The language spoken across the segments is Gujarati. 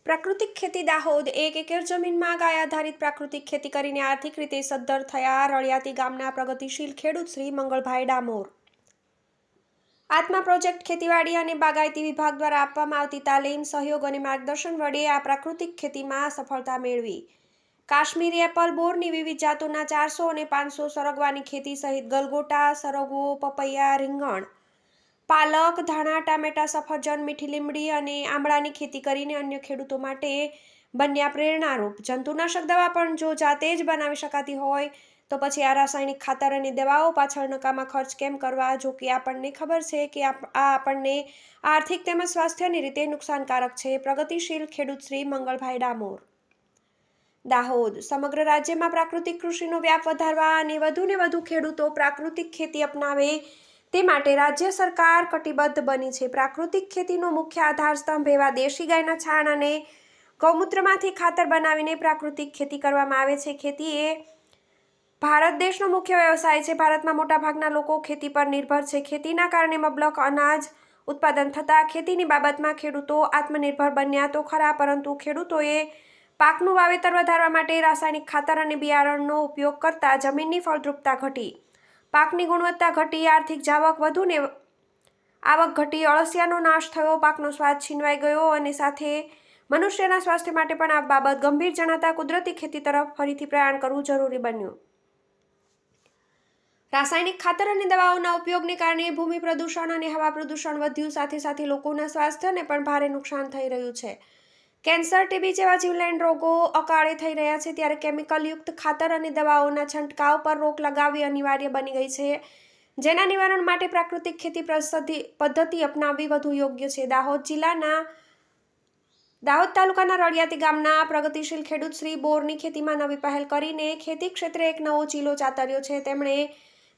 પ્રાકૃતિક ખેતી દાહોદ 1 એકર જમીનમાં ગાય આધારિત પ્રાકૃતિક ખેતી કરીને આર્થિક રીતે સદ્ધર થયા રળિયાતી ગામના પ્રગતિશીલ ખેડૂત શ્રી મંગળભાઈ ડામોર। આત્મા પ્રોજેક્ટ ખેતીવાડી અને બાગાયતી વિભાગ દ્વારા આપવામાં આવતી તાલીમ, સહયોગ અને માર્ગદર્શન વડે આ પ્રાકૃતિક ખેતીમાં સફળતા મેળવી કાશ્મીરી એપલ, બોરની વિવિધ જાતોના 400 અને 500 સરગવાની ખેતી સહિત ગલગોટા, સરગવો, પપૈયા, રીંગણ, પાલક, ધાણા, ટામેટા, સફરજન, મીઠી લીમડી અને આંબળાની ખેતી કરીને અન્ય ખેડૂતો માટે બન્યા પ્રેરણારૂપ। જંતુનાશક દવા પણ જો જાતે જ બનાવી શકાતી હોય તો પછી આ રાસાયણિક ખાતર અને દવાઓ પાછળ નકામા ખર્ચ કેમ કરવા, જો કે આપણને ખબર છે કે આ આપણને આર્થિક તેમજ સ્વાસ્થ્યની રીતે નુકસાનકારક છે। પ્રગતિશીલ ખેડૂત શ્રી મંગળભાઈ ડામોર। દાહોદ સમગ્ર રાજ્યમાં પ્રાકૃતિક કૃષિનો વ્યાપ વધારવા અને વધુને વધુ ખેડૂતો પ્રાકૃતિક ખેતી અપનાવે તે માટે રાજ્ય સરકાર કટિબદ્ધ બની છે। પ્રાકૃતિક ખેતીનો મુખ્ય આધારસ્તંભ એવા દેશી ગાયના છાણ અને ગૌમૂત્રમાંથી ખાતર બનાવીને પ્રાકૃતિક ખેતી કરવામાં આવે છે। ખેતી એ ભારત દેશનો મુખ્ય વ્યવસાય છે। ભારતમાં મોટાભાગના લોકો ખેતી પર નિર્ભર છે। ખેતીના કારણે મબલખ અનાજ ઉત્પાદન થતાં ખેતીની બાબતમાં ખેડૂતો આત્મનિર્ભર બન્યા તો ખરા, પરંતુ ખેડૂતોએ પાકનું વાવેતર વધારવા માટે રાસાયણિક ખાતર અને બિયારણનો ઉપયોગ કરતા જમીનની ફળદ્રુપતા ઘટી, પાકની ગુણવત્તા ઘટી, આર્થિક આવક ઘટી, અળસિયાનો નાશ થયો, પાકનો સ્વાદ છીનવાઈ ગયો અને સાથે મનુષ્યના સ્વાસ્થ્ય માટે પણ આ બાબત ગંભીર જણાતા કુદરતી ખેતી તરફ ફરીથી પ્રયાણ કરવું જરૂરી બન્યું। રાસાયણિક ખાતર અને દવાઓના ઉપયોગને કારણે ભૂમિ પ્રદૂષણ અને હવા પ્રદૂષણ વધ્યું, સાથે સાથે લોકોના સ્વાસ્થ્યને પણ ભારે નુકસાન થઈ રહ્યું છે। કેન્સર, ટીબી જેવા જીવલેણ રોગો અકાળે થઈ રહ્યા છે, ત્યારે કેમિકલયુક્ત ખાતર અને દવાઓના છંટકાવ પર રોક લગાવવી અનિવાર્ય બની ગઈ છે, જેના નિવારણ માટે પ્રાકૃતિક ખેતી પદ્ધતિ અપનાવવી વધુ યોગ્ય છે। દાહોદ તાલુકાના રળિયાતી ગામના પ્રગતિશીલ ખેડૂત શ્રી બોરની ખેતીમાં નવી પહેલ કરીને ખેતી ક્ષેત્રે એક નવો ચીલો ચાતર્યો છે। તેમણે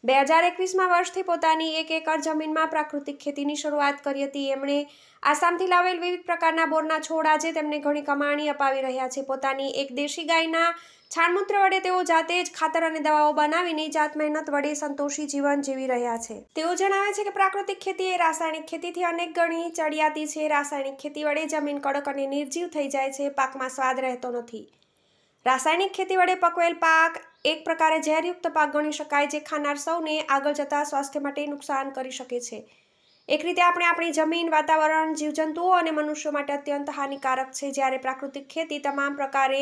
2021માં વર્ષથી પોતાની 1 એકર જમીનમાં પ્રાકૃતિક ખેતીની શરૂઆત કરી હતી। એમણે આસામથી લાવેલ વિવિધ પ્રકારના બોરના છોડ આજે તેમને ઘણી કમાણી અપાવી રહ્યા છે। પોતાની એક દેશી ગાયના છાણમૂત્ર વડે તેઓ જાતે જ ખાતર અને દવાઓ બનાવીને જાત મહેનત વડે સંતોષી જીવન જીવી રહ્યા છે। તેઓ જણાવે છે કે પ્રાકૃતિક ખેતી એ રાસાયણિક ખેતીથી અનેક ગણી ચડિયાતી છે। રાસાયણિક ખેતી વડે જમીન કડક અને નિર્જીવ થઈ જાય છે, પાકમાં સ્વાદ રહેતો નથી। રાસાયણિક ખેતી વડે પકવેલ પાક એક પ્રકારે ઝેરયુક્ત પાક ગણી શકાય, જે ખાનાર સૌને આગળ જતા સ્વાસ્થ્ય માટે નુકસાન કરી શકે છે। એક રીતે આપણી જમીન, વાતાવરણ, જીવજંતુઓ અને મનુષ્યો માટે અત્યંત હાનિકારક છે, જ્યારે પ્રાકૃતિક ખેતી તમામ પ્રકારે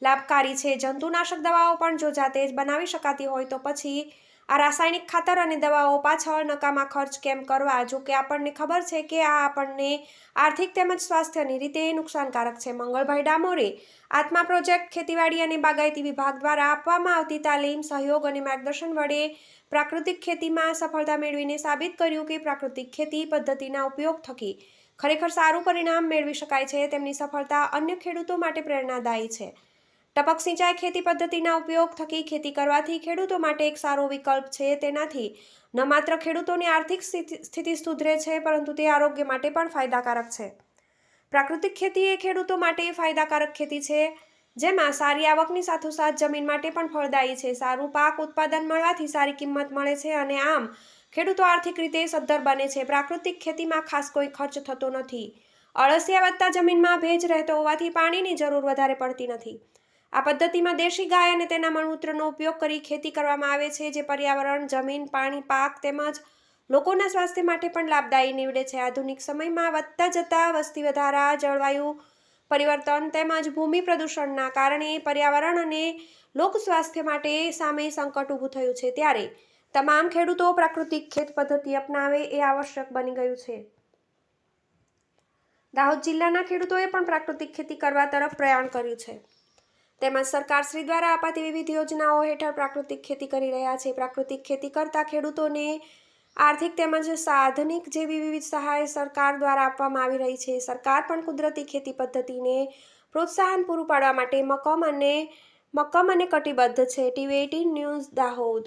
લાભકારી છે। જંતુનાશક દવાઓ પણ જો જાતે જ બનાવી શકાતી હોય તો પછી આ રાસાયણિક ખાતર અને દવાઓ પાછળ નકામા ખર્ચ કેમ કરવા, જો કે આપણને ખબર છે કે આ આપણને આર્થિક તેમજ સ્વાસ્થ્યની રીતે નુકસાનકારક છે। મંગળભાઈ ડામોરે આત્મા પ્રોજેક્ટ ખેતીવાડી અને બાગાયતી વિભાગ દ્વારા આપવામાં આવતી તાલીમ, સહયોગ અને માર્ગદર્શન વડે પ્રાકૃતિક ખેતીમાં સફળતા મેળવીને સાબિત કર્યું કે પ્રાકૃતિક ખેતી પદ્ધતિના ઉપયોગ થકી ખરેખર સારું પરિણામ મેળવી શકાય છે। તેમની સફળતા અન્ય ખેડૂતો માટે પ્રેરણાદાયી છે। ટપક સિંચાઈ ખેતી પદ્ધતિના ઉપયોગ થકી ખેતી કરવાથી ખેડૂતો માટે એક સારો વિકલ્પ છે। તેનાથી ન માત્ર ખેડૂતોની આર્થિક સ્થિતિ સુધરે છે, પરંતુ તે આરોગ્ય માટે પણ ફાયદાકારક છે। પ્રાકૃતિક ખેતી એ ખેડૂતો માટે ફાયદાકારક ખેતી છે, જેમાં સારી આવકની સાથોસાથ જમીન માટે પણ ફળદાયી છે। સારું પાક ઉત્પાદન મળવાથી સારી કિંમત મળે છે અને આમ ખેડૂતો આર્થિક રીતે સદ્ધર બને છે। પ્રાકૃતિક ખેતીમાં ખાસ કોઈ ખર્ચ થતો નથી। અળસિયા વધતા જમીનમાં ભેજ રહેતો હોવાથી પાણીની જરૂર વધારે પડતી નથી। આ પદ્ધતિમાં દેશી ગાય અને તેના મળમૂત્રનો ઉપયોગ કરી ખેતી કરવામાં આવે છે, જે પર્યાવરણ, જમીન, પાણી, પાક તેમજ લોકોના સ્વાસ્થ્ય માટે પણ લાભદાયી નીવડે છે। આધુનિક સમયમાં વધતા જતા વસ્તી વધારા, જળવાયુ પરિવર્તન તેમજ ભૂમિ પ્રદૂષણના કારણે પર્યાવરણ અને લોક સ્વાસ્થ્ય માટે સામે સંકટ ઊભું થયું છે, ત્યારે તમામ ખેડૂતો પ્રાકૃતિક ખેત પદ્ધતિ અપનાવે એ આવશ્યક બની ગયું છે। દાહોદ જિલ્લાના ખેડૂતોએ પણ પ્રાકૃતિક ખેતી કરવા તરફ પ્રયાણ કર્યું છે, તેમજ સરકારશ્રી દ્વારા અપાતી વિવિધ યોજનાઓ હેઠળ પ્રાકૃતિક ખેતી કરી રહ્યા છે। પ્રાકૃતિક ખેતી કરતા ખેડૂતોને આર્થિક તેમજ સાધનિક જેવી વિવિધ સહાય સરકાર દ્વારા આપવામાં આવી રહી છે। સરકાર પણ કુદરતી ખેતી પદ્ધતિને પ્રોત્સાહન પૂરું પાડવા માટે મક્કમ અને કટિબદ્ધ છે। TV18 news Dahod.